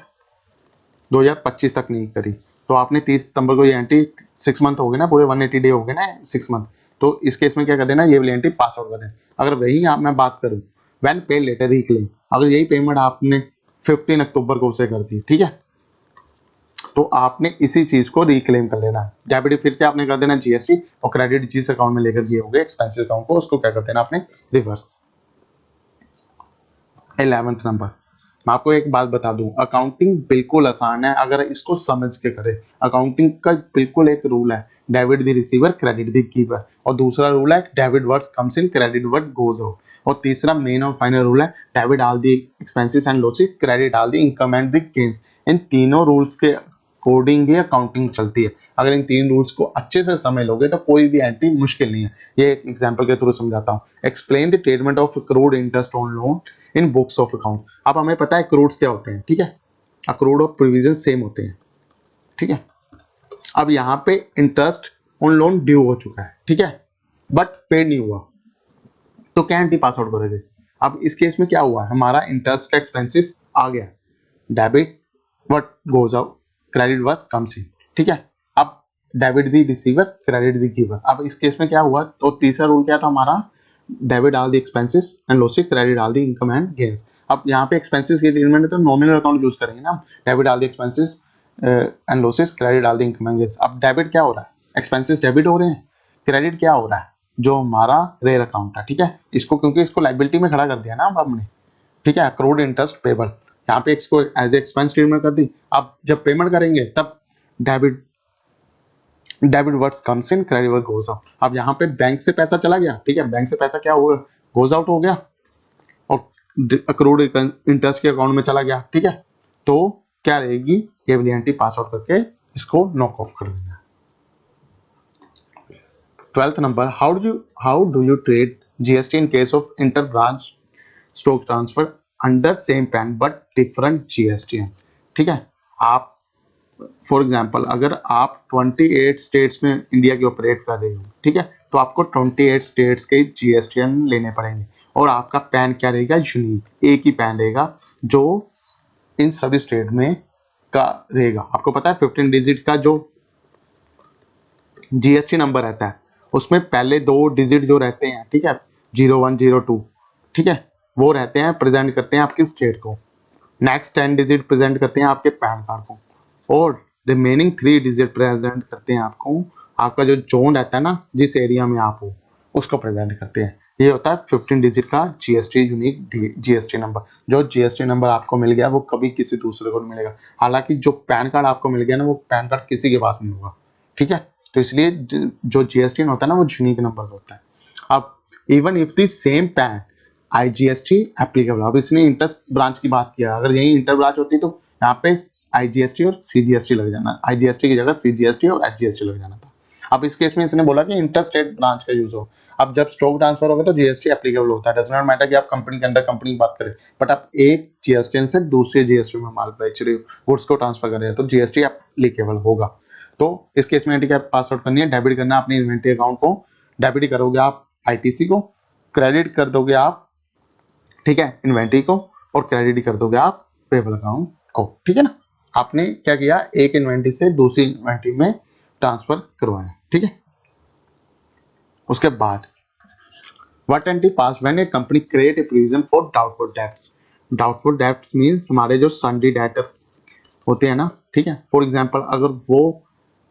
2025 तक नहीं करी, तो आपने 30 सितंबर को ये एंट्री 6 मंथ हो गए ना, पूरे 180 डे हो गए ना 6 मंथ, तो इस केस में क्या कर देना, ये वाली एंट्री पास आउट कर देना। अगर वही मैं बात करूं व्हेन पे लेटर रिक्लेम, अगर यही पेमेंट आपने 15 अक्टूबर को उसे कर दी, ठीक है, तो आपने इसी चीज को रिक्लेम कर लेना है। डेबिट फिर से आपने कर देना जीएसटी, और क्रेडिट जिस अकाउंट में लेकर दिए होंगे एक्सपेंसिव अकाउंट को, उसको क्या कर देना आपने, रिवर्स। 11th नंबर, मैं आपको एक बात बता दूं, अकाउंटिंग बिल्कुल आसान है अगर इसको समझ के करें। अकाउंटिंग का बिल्कुल एक रूल है, debit the receiver credit the giver, और दूसरा रूल है debit words comes in credit word goes out, और तीसरा मेन और फाइनल रूल है debit all the expenses and losses credit all the income and the gains. इन तीनों rules के अकॉर्डिंग ही अकाउंटिंग चलती है। अगर इन 3 रूल्स को अच्छे से समझ लोगे तो कोई भी एंट्री मुश्किल नहीं है। ये एक एग्जांपल के थ्रू समझाता हूँ। Explain the treatment of accrued interest on loan in books of account. अब हमें पता है अक्रूड्स क्या होते हैं, ठीक है, अक्रूड और प्रोविजन सेम होते हैं, ठीक है। अब यहाँ पे इंटरेस्ट ऑन लोन ड्यू हो चुका है, ठीक है, बट पेड नहीं हुआ, तो क्या एंट्री पास आउट करोगे? अब इस केस में क्या हुआ, हमारा इंटरेस्ट का एक्सपेंसेस आ गया, debit what goes out credit was comes in, ठीक है। अब डेबिट दी रिसीवर क्रेडिट दी गिवर। अब इस केस में क्या हुआ, तो तीसरा रूल क्या था हमारा, debit all the expenses and losses credit all the income and gains. अब यहाँ पे एक्सपेंसेस की ट्रीटमेंट है तो नॉमिनल अकाउंट यूज करेंगे ना, debit all the expenses and losses credit all the income and gains. अब डेबिट क्या हो रहा है, एक्सपेंसेस डेबिट हो रहे हैं, क्रेडिट क्या हो रहा है, जो हमारा रेयर अकाउंट है, ठीक है, इसको क्योंकि इसको लायबिलिटी में खड़ा कर दिया ना अब हमने, ठीक है, अक्रूड इंटरेस्ट पेबल, यहाँ पे इसको एज एक्सपेंस ट्रीटमेंट कर दी। अब जब पेमेंट करेंगे तब debit words comes in credit word goes out. अब यहाँ पे बैंक से पैसा चला गया, ठीक है, बैंक से पैसा क्या हुआ, गोज आउट हो गया, और अक्रूड इंटरेस्ट के अकाउंट में चला गया, ठीक है, तो क्या रहेगी, ये वाली एंट्री पास आउट करके इसको नॉक ऑफ कर देना। 12th number, how do you trade GST in case of inter branch stock transfer under same pan but different GST. ठीक है, आप फॉर एग्जांपल अगर आप 28 स्टेट्स में इंडिया के ऑपरेट कर रहे हो, ठीक है, तो आपको 28 स्टेट्स के जीएसटीएन लेने पड़ेंगे और आपका पैन क्या रहेगा, यूनिक, एक ही पैन रहेगा जो इन सभी स्टेट में का रहेगा। आपको पता है 15 डिजिट का जो जीएसटी नंबर रहता है उसमें पहले 2 डिजिट जो रहते हैं, ठीक है, 01 02, ठीक है, वो रहते हैं, प्रेजेंट करते हैं आपकी स्टेट को। नेक्स्ट 10 डिजिट प्रेजेंट करते हैं आपके पैन कार्ड को और रिमेनिंग 3 डिजिट प्रेजेंट करते हैं आपको आपका जो जोन रहता है ना, जिस एरिया में आप हो उसको प्रेजेंट करते हैं। ये होता है 15 डिजिट का जीएसटी यूनिक जीएसटी नंबर। जो जीएसटी नंबर आपको मिल गया वो कभी किसी दूसरे को नहीं मिलेगा। हालांकि जो पैन कार्ड आपको मिल गया ना, वो पैन कार्ड किसी के पास नहीं होगा, ठीक है। तो इसलिए जो जीएसटी होता है ना, वो यूनिक नंबर होता है। अब even if the same pan IGST applicable. अब इसने इंटर ब्रांच की बात किया, अगर यही इंटर ब्रांच होती तो यहाँ पे आईजीएसटी और सीजीएसटी लग जाना, आईजीएसटी की जगह सीजीएसटी और एचजीएसटी लग जाना था। अब इस केस में इसने बोला कि इंटर स्टेट ब्रांच का यूज हो। अब जब स्टॉक ट्रांसफर होगा तो जीएसटी एप्लीकेबल होता है। डज नॉट मैटर कि आप कंपनी के अंदर कंपनी की बात करें, बट आप एक जीएसटी से दूसरे जीएसटी में माल बेच रहे हो, गुड्स को ट्रांसफर कर रहे हो, तो जीएसटी एप्लीकेबल होगा। तो इस केस में क्या पास आउट करनी है, डेबिट करना है अपनी इन्वेंटरी अकाउंट को। डेबिट करोगे आप आईटीसी को, क्रेडिट कर दोगे आप, ठीक है, इन्वेंटरी को, और क्रेडिट कर दोगे आप पेबल अकाउंट को, ठीक है ना। आपने क्या किया, एक इन्वेंटरी से दूसरी इन्वेंटरी में ट्रांसफर करवाया, ठीक है। उसके बाद what anti pass when A company create a provision for doubtful debts. Doubtful debts means हमारे जो सन्डी डेटर होते हैं ना, ठीक है। फॉर एग्जांपल अगर वो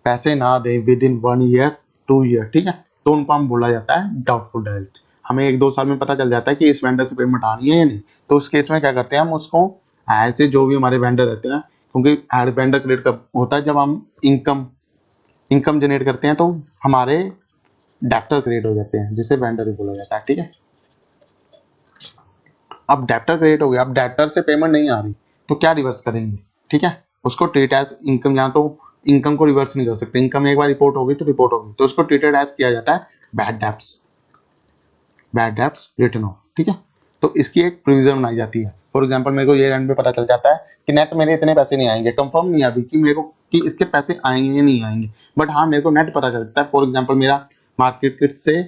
पैसे ना दे विद इन 1 ईयर 2 ईयर, ठीक है, तो उनको हम बोला जाता है डाउटफुल डेब्ट। हमें 1-2 साल में पता चल जाता है कि इस वेंडर से पेमेंट आ रही है या नहीं, तो उस केस में क्या करते हैं हम उसको ऐसे जो भी हमारे वेंडर रहते हैं, क्योंकि वेंडर क्रिएट कब होता है, जब हम इनकम जनरेट करते हैं तो हमारे डेप्टर क्रिएट हो जाते हैं, जिसे वेंडर ही बोला जाता है, ठीक है। अब डेप्टर क्रिएट हो गया, अब डेप्टर से पेमेंट नहीं आ रही तो क्या रिवर्स करेंगे, ठीक है, उसको ट्रीट एज इनकम। यहाँ तो इनकम को रिवर्स नहीं कर सकते, इनकम एक बार रिपोर्ट होगी तो रिपोर्ट होगी, तो उसको ट्रीटेड एज किया जाता है बैड डेब्ट्स रिटर्न ऑफ, ठीक है। तो इसकी एक प्रोविजन बनाई जाती है। फॉर एग्जांपल मेरे को ये एंड पे पता चल जाता है कि नेट मेरे इतने पैसे नहीं आएंगे, कंफर्म नहीं अभी कि मेरे को कि इसके पैसे आएंगे या नहीं आएंगे, बट हाँ मेरे को नेट पता चलता है। फॉर एग्जांपल मेरा मार्केट किट से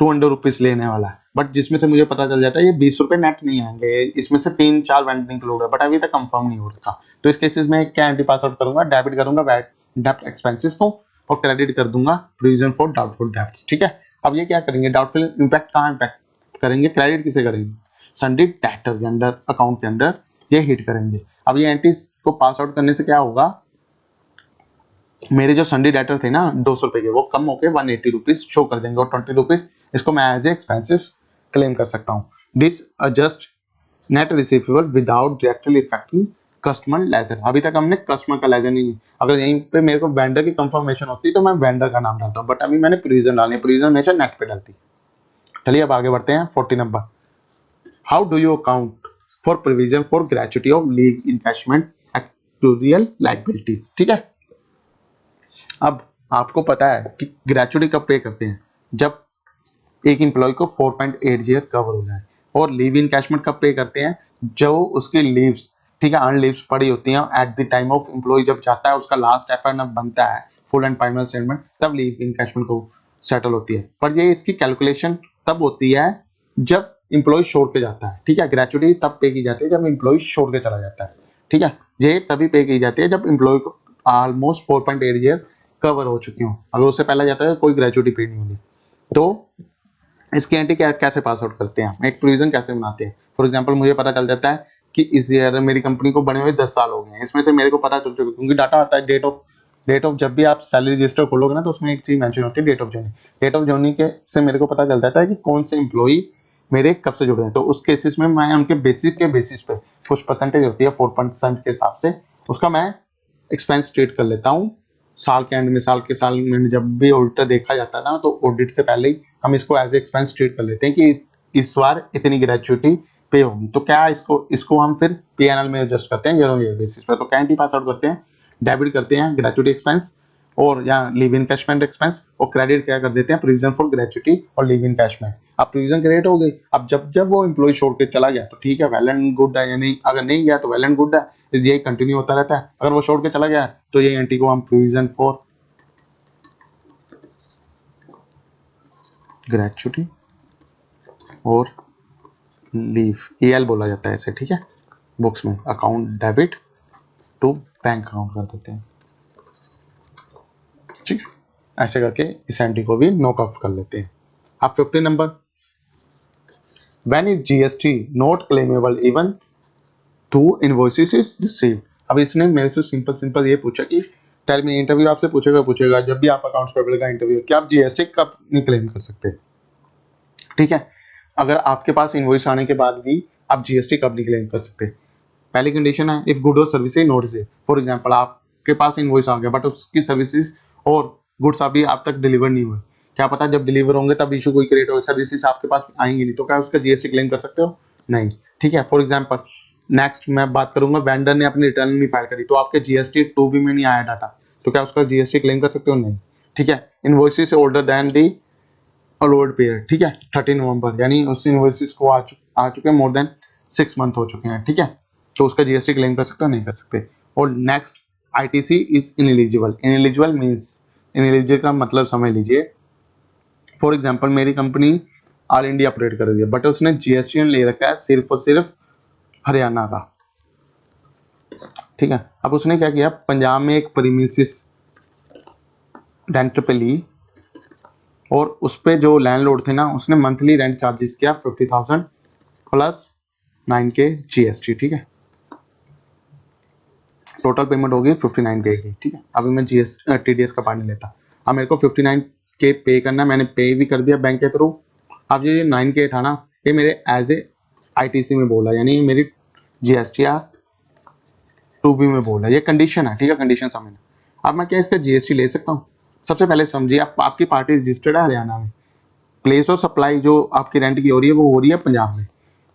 200 रुपीज लेने वाला है, बट जिसमें से मुझे पता चल जाता है ये 20 रुपए नेट नहीं आएंगे, इसमें से 3-4 वेंडर इंक्लूड है, बट अभी तक कंफर्म नहीं हो रखा। तो इस केसेस में क्या एंटी पास आउट करूंगा, डेबिट करूंगा डेब्ट एक्सपेंसेस को और क्रेडिट कर दूंगा प्रोविजन फॉर डाउटफुल डेब्ट्स, ठीक है। अब ये क्या करेंगे, डाउटफुल इंपैक्ट कहाँ इंपैक्ट करेंगे, क्रेडिट किसे करेंगे, सन्डी डेटर के अंदर, अकाउंट के अंदर ये हिट करेंगे। अब ये एंटीज को पास आउट करने से क्या होगा, मेरे जो सन्डी डेटर थे ना 200 रुपए के, वो कम होकर 180 रुपीज शो कर देंगे और 20 रुपीज इसको मैं एज ए एक्सपेंसेस क्लेम कर सकता हूँ। This adjust net receivable without directly affecting customer ledger. अभी तक हमने कस्टमर का लेजर नहीं, अगर यहीं पे मेरे को वेंडर की कंफर्मेशन होती तो मैं वेंडर का नाम डालता हूँ, बट अभी मैंने प्रोविजन डाली, प्रोविजन हमेशा नेट पे डालती। चलिए अब आगे बढ़ते हैं 40 number. How do you account for provision for gratuity of leave encashment actuarial liabilities, ठीक है। अब आपको पता है कि ग्रेच्युटी कब पे करते हैं, जब एक एम्प्लॉय को 4.8 ईयर कवर हो जाए, और लीव इनकैशमेंट कब पे करते हैं, जो उसकी लीव्स, ठीक है, अर्न लीव्स पड़ी होती हैं at the time of employ जब जाता है, उसका लास्ट एफआर बनता है फुल एंड फाइनल स्टेटमेंट, तब लीव इनकैशमेंट को सेटल होती है। पर ये इसकी कैलकुलेशन तब होती है जब एम्प्लॉय छोड़ के जाता है, ठीक है। ग्रेच्युटी तब पे की जाती है जब एम्प्लॉय छोड़ के चला जाता है, ठीक है। ये तभी पे की जाती है जब एम्प्लॉय को ऑलमोस्ट 4.8 ईयर कवर हो चुकी हो। अगर उससे पहले जाता है कोई ग्रेच्युटी पे नहीं होगी। तो इसकी एंटी कैसे पास आउट करते हैं, एक प्रोविजन कैसे बनाते हैं। फॉर एग्जांपल मुझे पता चल जाता है कि इस ईयर मेरी कंपनी को बने हुए 10 साल हो गए हैं, इसमें से मेरे को पता चल चुका, क्योंकि डाटा आता है डेट ऑफ जब भी आप सैलरी रजिस्टर खोलोगे ना, तो उसमें एक चीज मेंशन होती है date of joining. Date of joining के से मेरे को पता चल जाता है कि कौन से एम्प्लॉई मेरे कब से जुड़े हैं। तो उस केसेस में मैं उनके बेसिस पे कुछ परसेंटेज होती है 4% के हिसाब से, उसका मैं एक्सपेंस ट्रीट कर लेता हूँ। साल के एंड में, साल के साल में जब भी ऑडिटर देखा जाता है ना, तो ऑडिट से पहले ही हम इसको एज एक्सपेंस ट्रीट कर लेते हैं कि इस बार इतनी ग्रेच्युटी पे होगी। तो क्या इसको हम फिर पीएनएल में एडजस्ट करते हैं ईयर ऑन ईयर बेसिस पे। तो क्या एंटी पास आउट करते हैं, डेबिट करते हैं ग्रेच्युटी एक्सपेंस और या लीव इनकैशमेंट एक्सपेंस, और क्रेडिट क्या कर देते हैं, प्रोविजन फॉर ग्रेच्युटी और लीव इनकैशमेंट। अब प्रोविजन क्रिएट हो गई। अब जब वो एम्प्लॉय छोड़ के चला गया तो ठीक है, वेल एंड गुड है, या नहीं, अगर नहीं गया तो वेल एंड गुड है, ये कंटिन्यू होता रहता है। अगर वो छोड़ के चला गया तो ये एंट्री को हम प्रोविजन फॉर ग्रेचुटी और लीव EL बोला जाता है इसे, ठीक है, बुक्स में account debit to bank account कर देते हैं, ठीक है। ऐसे करके इस एंट्री को भी नॉक ऑफ कर लेते हैं। अब 15 number, when is GST not claimable even to invoices is received. अब इसने मेरे से सिंपल ये पूछा कि टेल मी, इंटरव्यू आपसे पूछेगा जब भी आप अकाउंट्स पेबल का इंटरव्यू कि आप GST कब नहीं क्लेम कर सकते, ठीक है। अगर आपके पास इनवॉइस आने के बाद भी आप GST कब नहीं क्लेम कर सकते, पहली कंडीशन है इफ गुड और services note receive. For example आपके पास इनवॉइस आ गया बट उसकी सर्विसेज और गुड्स अभी आप तक डिलीवर नहीं हुए, क्या पता जब डिलीवर होंगे तब इशू कोई क्रिएट हो, सर्विसेज आपके पास आएंगी नहीं, तो क्या उसका GST क्लेम कर सकते हो? नहीं, ठीक है। फॉर एग्जांपल नेक्स्ट मैं बात करूंगा, वेंडर ने अपनी रिटर्न नहीं फाइल करी तो आपके GST 2B में नहीं आया डाटा, तो क्या उसका GST क्लेम कर सकते हो? नहीं, ठीक है। इनवॉइसेस ओल्डर देन दी अलोड पीरियड, ठीक है, 30 नवंबर, यानी उस इनवॉइसेस को आ चुके हैं मोर देन 6 मंथ हो चुके हैं, ठीक है, तो उसका GST क्लेम कर सकते हो? नहीं कर सकते। और next, ITC is ineligible. Ineligible means, ineligible का मतलब समझ लीजिए, फॉर एग्जांपल मेरी कंपनी ऑल इंडिया ऑपरेट कर रही है बट उसने GST ले रखा है सिर्फ और सिर्फ हरियाणा का, ठीक है। अब उसने क्या किया, पंजाब में एक प्रीमिसेस रेंट पे ली और उस पे जो लैंडलॉर्ड थे ना उसने मंथली रेंट चार्जेस किया 50,000 प्लस 9K GST, ठीक है, टोटल पेमेंट होगी 59K की, ठीक है। अभी मैं TDS का पार्ट नहीं लेता। अब मेरे को 59K पे करना, मैंने पे भी कर दिया बैंक के थ्रू। अब ये 9K था ना, ये मेरे एज ए ITC में बोला, यानी मेरी GSTR 2B में बोला, ये कंडीशन है, ठीक है, कंडीशन समझना। अब मैं क्या इसका GST ले सकता हूँ? सबसे पहले समझिए, आपकी पार्टी रजिस्टर्ड है हरियाणा में, प्लेस ऑफ सप्लाई जो आपकी रेंट की हो रही है वो हो रही है पंजाब में,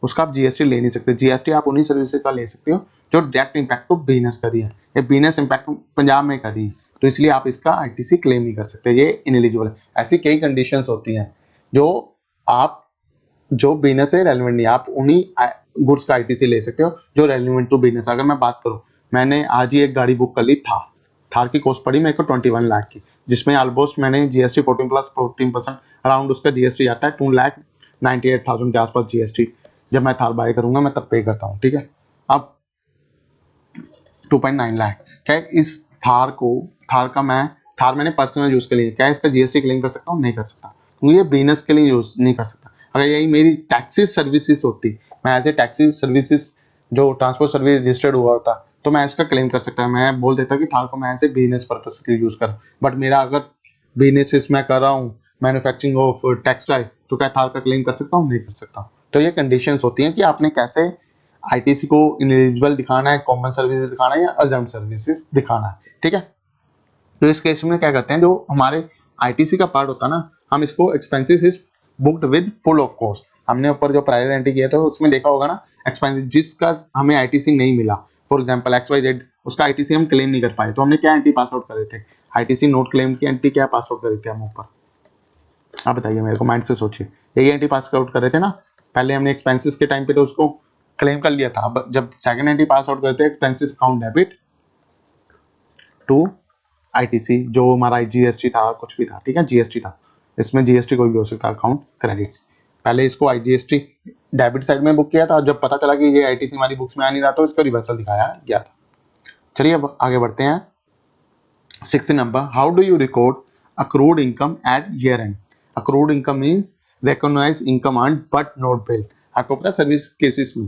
उसका आप GST ले नहीं सकते। GST आप उन्हीं सर्विसेज का ले सकते हो जो डायरेक्ट इंपैक्ट तो बिजनेस कर रही है, ये बिजनेस इंपैक्ट पंजाब में कर रही है, तो इसलिए आप इसका ITC क्लेम नहीं कर सकते, ये इनएलिजिबल है। ऐसी कई कंडीशंस होती हैं जो आप, जो बिजनेस है रेलिवेंट नहीं, आप उन्हीं गुड्स का ITC ले सकते हो जो रेलिवेंट टू बिजनेस। अगर मैं बात करूँ, मैंने आज ही एक गाड़ी बुक कर ली थार की कॉस्ट पड़ी मेरे को 21 लाख की, जिसमें ऑलमोस्ट मैंने GST 14% अराउंड उसका GST आता है 2,98,000 के आसपास GST। जब मैं थार बाय करूंगा मैं तब पे करता हूँ, ठीक है। अब 2.9 लाख, क्या इस थार मैंने पर्सनल यूज के लिए, क्या इसका GST क्लेम कर सकता हूँ? नहीं कर सकता, क्योंकि ये बिजनेस के लिए यूज नहीं कर सकता। अगर यही मेरी टैक्सी सर्विसेज होती, मैं एज ए टैक्सी सर्विसेज जो ट्रांसपोर्ट सर्विस रजिस्टर्ड हुआ होता, तो मैं इसका क्लेम कर सकता, मैं बोल देता कि थार को मैं एज ए बिजनेस पर्पज के लिए यूज कर, बट मेरा अगर बिजनेस मैं कर रहा हूँ मैन्युफैक्चरिंग ऑफ टेक्सटाइल, तो क्या थार का क्लेम कर सकता हूँ? नहीं कर सकता। तो ये कंडीशंस होती हैं कि आपने कैसे ITC को इनएलिजिबल दिखाना है, कॉमन सर्विसेज दिखाना है या अजम्प्ट सर्विसेज दिखाना है, ठीक है। तो इस केस में क्या करते हैं, जो हमारे ITC का पार्ट होता है ना, हम इसको expenses is booked with full of cost. हमने ऊपर जो प्रायर एंट्री किया था उसमें देखा होगा ना, एक्सपेंसेस जिसका हमें ITC नहीं मिला, फॉर एग्जांपल XYZ, उसका ITC हम क्लेम नहीं कर पाए, तो हमने क्या एंट्री पास आउट करे थे? ITC नोट क्लेम की एंट्री क्या पास आउट करी थी हम ऊपर? आप बताइए मेरे को, माइंड से सोचिए। यही एंट्री पास आउट करे थे ना, पहले हमने एक्सपेंसेस के टाइम पे तो उसको क्लेम कर लिया था। अब जब सेकंड एंट्री पास आउट करते हैं, expenses account debit to ITC, जो हमारा GST था, कुछ भी था, ठीक है, GST था, इसमें GST कोई भी हो सकता है, अकाउंट क्रेडिट। पहले इसको GST डेबिट साइड में बुक किया था, जब पता चला कि ये ITC हमारी बुक्स में आ नहीं रहा तो इसका रिवर्सल दिखाया गया था। चलिए अब आगे बढ़ते हैं। 6th number, how do you record accrued income at year end? Accrued income means recognize income earned but not billed. आपको पता है सर्विस केसेस में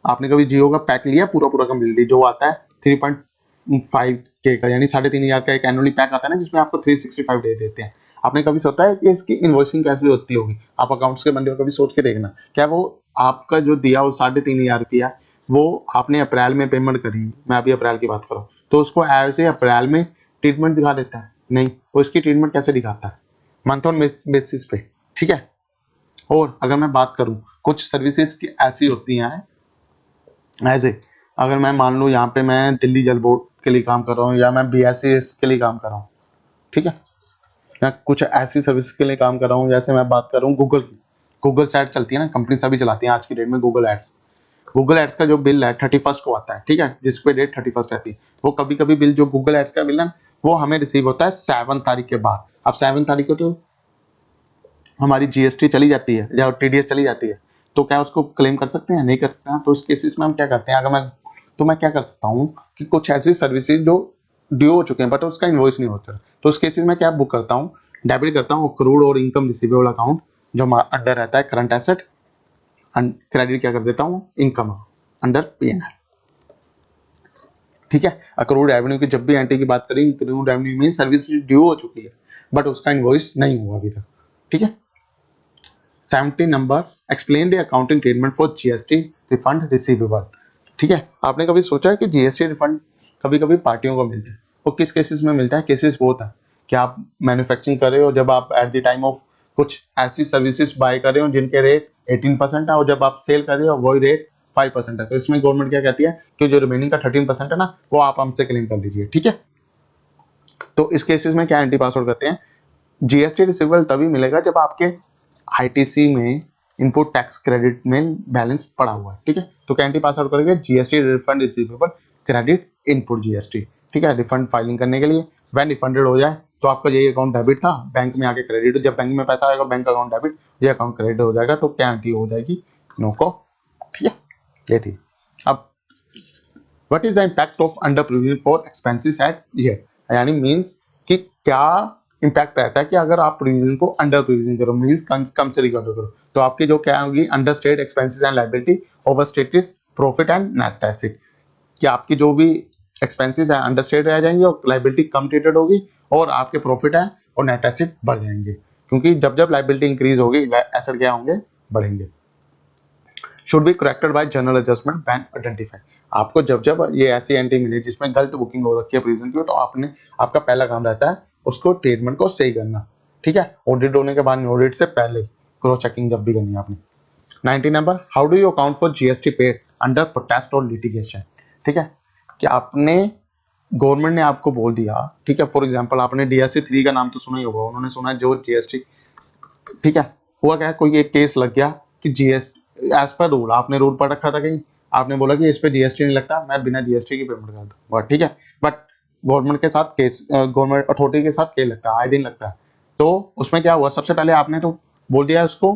आपने कभी जियो का पैक लिया पूरा कंप्लीटली, जो आता है 3.5K का, यानी 3,500 का एक एनुअली पैक आता है ना, जिसमें आपको 365 डे देते हैं। आपने कभी सोचा है कि इसकी इन्वॉइसिंग कैसे होती होगी? आप अकाउंट्स के बंदे को कभी सोच के देखना, क्या वो आपका जो दिया वो 3,500 रुपया, वो आपने अप्रैल में पेमेंट करी, मैं अभी अप्रैल की बात करूँ, तो उसको ऐसे अप्रैल में ट्रीटमेंट दिखा देता है? नहीं, वो इसकी ट्रीटमेंट कैसे दिखाता है? मंथ ऑन बेसिस पे, ठीक है। और अगर मैं बात करूं, कुछ सर्विसेज की ऐसी होती हैं ऐसे, अगर मैं मान लूँ यहाँ पे मैं दिल्ली जल बोर्ड के लिए काम कर रहा हूँ या मैं BIS के लिए काम कर रहा हूँ, ठीक है, या कुछ ऐसी सर्विस के लिए काम कर रहा हूँ, जैसे मैं बात कर रहा हूँ गूगल की, गूगल एड्स चलती है ना, कंपनी सभी चलाती है आज की डेट में गूगल एड्स। गूगल एड्स का जो बिल है 31 को आता है, ठीक है, जिस पे डेट 31 रहती है। वो कभी कभी बिल जो गूगल एड्स का बिल है वो हमें रिसीव होता है 7 तारीख के बाद। अब 7 तारीख को तो हमारी जीएसटी चली जाती है या टीडीएस चली जाती है, तो क्या उसको क्लेम कर सकते हैं? नहीं कर सकते हैं। तो इस केसेस में हम क्या करते हैं, अगर मैं क्या कर सकता हूँ कि कुछ ऐसी सर्विसेज जो ड्यू हो चुके हैं बट उसका इनवॉइस नहीं होता, तो उस केसेस में क्या बुक करता हूँ, डेबिट करता हूँ अक्रूड और इनकम रिसीवेबल अकाउंट जो अंडर रहता है करंट एसेट, क्रेडिट क्या कर देता हूँ इनकम अंडर पीएनएल, ठीक है। अक्रूड रेवेन्यू की जब भी एंट्री की बात करें, accrued revenue mean service due हो चुकी है बट उसका इनवॉइस नहीं हुआ अभी तक, ठीक है। 70 number, explain the accounting treatment for GST refund receivable, ठीक है। आपने कभी सोचा है कि जीएसटी रिफंड कभी कभी पार्टियों को मिलता है, वो किस केसेस में मिलता है? केसेस बहुत है कि आप मैन्युफैक्चरिंग कर रहे हो, जब आप एट द टाइम ऑफ कुछ ऐसी सर्विसेज बाय कर रहे हो जिनके रेट 18% है और जब आप सेल कर रहे हो वही रेट 5% है, तो इसमें गवर्नमेंट क्या कहती है कि जो रिमेनिंग का 13% है ना वो आप हमसे क्लेम कर लीजिए, ठीक है। तो इस केसेस में क्या एंटी पासवर्ड करते हैं, जीएसटी रिसीवेबल तभी मिलेगा जब आपके आईटीसी में इनपुट टैक्स क्रेडिट में बैलेंस पड़ा हुआ है, ठीक है। तो क्या एंटी पासवर्ड करेंगे, GST refund receivable credit input GST, ठीक है, रिफंड फाइलिंग करने के लिए। व्हेन रिफंडेड हो जाए तो आपका यही अकाउंट डेबिट था, बैंक में आके क्रेडिट, जब बैंक में पैसा आएगा बैंक अकाउंट डेबिट, ये अकाउंट क्रेडिट हो जाएगा, तो क्या एंटी हो जाएगी, नो कॉफ, ठीक है। ये थी। अब what is the impact of under provision for expenses at year, यानी मींस कि क्या इम्पैक्ट रहता है कि अगर आप प्रोविजन को अंडर प्रोविजन करो, मींस कम से रिकॉर्ड करो, तो आपकी जो क्या होगी, under state expenses and liability, over state is profit and net asset, कि आपकी जो भी एक्सपेंसेस है अंडर स्टेट रह जाएंगे और लायबिलिटी कम ट्रीटेड होगी और आपके प्रॉफिट है और नेट एसेट बढ़ जाएंगे, क्योंकि जब जब लायबिलिटी इंक्रीज होगी एसेट क्या होंगे, बढ़ेंगे। Should be corrected bye general adjustment when identify, आपको जब जब ये ऐसी एंट्री मिले जिसमें गलत बुकिंग हो रखी है प्रोविजन की, तो आपने आपका पहला काम रहता है उसको ट्रीटमेंट को सही करना, ठीक है। ऑडिट होने के बाद, ऑडिट से पहले क्रॉस चेकिंग जब भी करनी है आपने। 90 number, how do you account for GST paid under protest और लिटिगेशन, ठीक है, कि आपने गवर्नमेंट ने आपको बोल दिया, ठीक है, फॉर एग्जांपल आपने डीएससी 3 का नाम तो सुना ही होगा, उन्होंने सुना है जो जीएसटी, ठीक है। हुआ क्या, कोई एक केस लग गया कि जीएसटी एज पर रूल, आपने रूल पढ़ रखा था कहीं, आपने बोला कि इस पे जीएसटी नहीं लगता, मैं बिना जीएसटी की पेमेंट कर दूंगा, ठीक है। बट गवर्नमेंट के साथ केस, गवर्नमेंट अथॉरिटी के साथ केस लगता है, आए दिन लगता है, तो उसमें क्या हुआ, सबसे पहले आपने तो बोल दिया उसको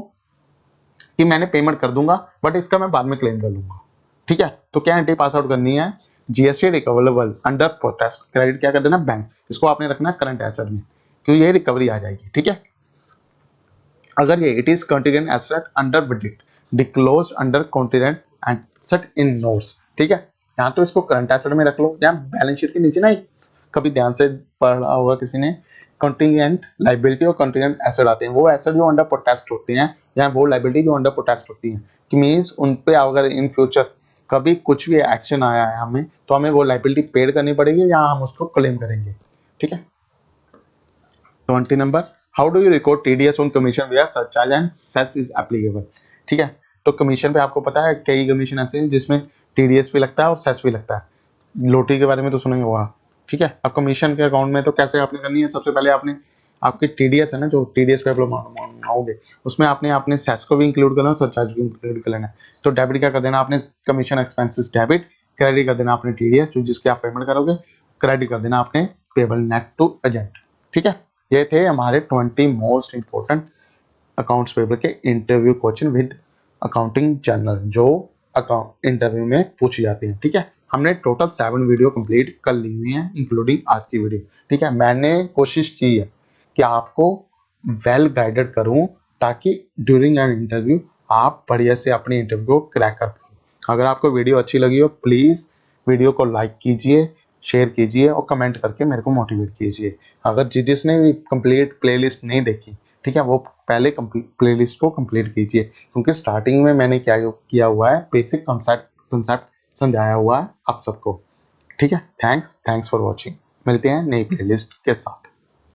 कि मैंने पेमेंट कर दूंगा बट इसका मैं बाद में क्लेम कर लूंगा, ठीक है। तो क्या एंट्री पास आउट करनी है, GST recoverable under protest credit क्या कर देना, बैंक, इसको आपने रखना है करंट एसेट में, क्यों, ये रिकवरी आ जाएगी, ठीक है। अगर ये it is contingent asset under विडिट disclose under contingent asset in notes, ठीक है, यहाँ तो इसको करंट एसेट में रख लो, यहाँ बैलेंस शीट के नीचे ना, कभी ध्यान से पढ़ा होगा किसी ने, कंटीजेंट लायबिलिटी और कंटीजेंट एसेट आते हैं, वो एसेट जो अंडर प्रोटेस्ट होते हैं या वो लायबिलिटी जो अंडर प्रोटेस्ट होती है, कि मींस उन पे अगर इन फ्यूचर कभी कुछ भी एक्शन आया है हमें, तो हमें वो लायबिलिटी पेड करनी पड़ेगी या हम उसको क्लेम करेंगे, ठीक है। 20 number, how do you record TDS on commission where surcharge and cess is applicable, ठीक है। तो कमीशन पे आपको पता है कई कमीशन ऐसे हैं जिसमें टीडीएस भी लगता है और सेस भी लगता है, लोटी के बारे में तो सुना ही होगा, ठीक है। अब कमीशन के अकाउंट में तो कैसे आपने करनी है, सबसे पहले आपने आपकी टीडीएस है ना, जो टीडीएस पे आप लोग मांगोगे उसमें आपने अपने सेस को भी इंक्लूड करना है, सरचार्ज भी इंक्लूड कर लेना है। तो डेबिट क्या कर देना आपने, कमीशन एक्सपेंसेस डेबिट, क्रेडिट कर देना आपने टीडीएस जो जिसके आप पेमेंट करोगे, क्रेडिट कर देना आपने पेबल नेट टू एजेंट, ठीक है। ये थे हमारे 20 मोस्ट इंपॉर्टेंट अकाउंट्स पेपर के interview question with accounting journal जो अकाउंट इंटरव्यू में पूछी जाती हैं, ठीक है। हमने टोटल 7 वीडियो कंप्लीट कर ली हुई हैं इंक्लूडिंग आज की वीडियो, ठीक है। मैंने कोशिश की है कि आपको वेल गाइडेड करूं ताकि ड्यूरिंग एन इंटरव्यू आप बढ़िया से अपनी इंटरव्यू को क्रैक कर पाओ। अगर आपको वीडियो अच्छी लगी हो प्लीज़ वीडियो को लाइक कीजिए, शेयर कीजिए और कमेंट करके मेरे को मोटिवेट कीजिए। अगर जिसने भी कंप्लीट प्लेलिस्ट नहीं देखी, ठीक है, वो पहले प्लेलिस्ट को कंप्लीट कीजिए, क्योंकि स्टार्टिंग में मैंने क्या किया हुआ है, बेसिक कंसेप्ट समझाया हुआ है आप सबको, ठीक है। थैंक्स फॉर वॉचिंग, मिलते हैं नई प्लेलिस्ट के साथ।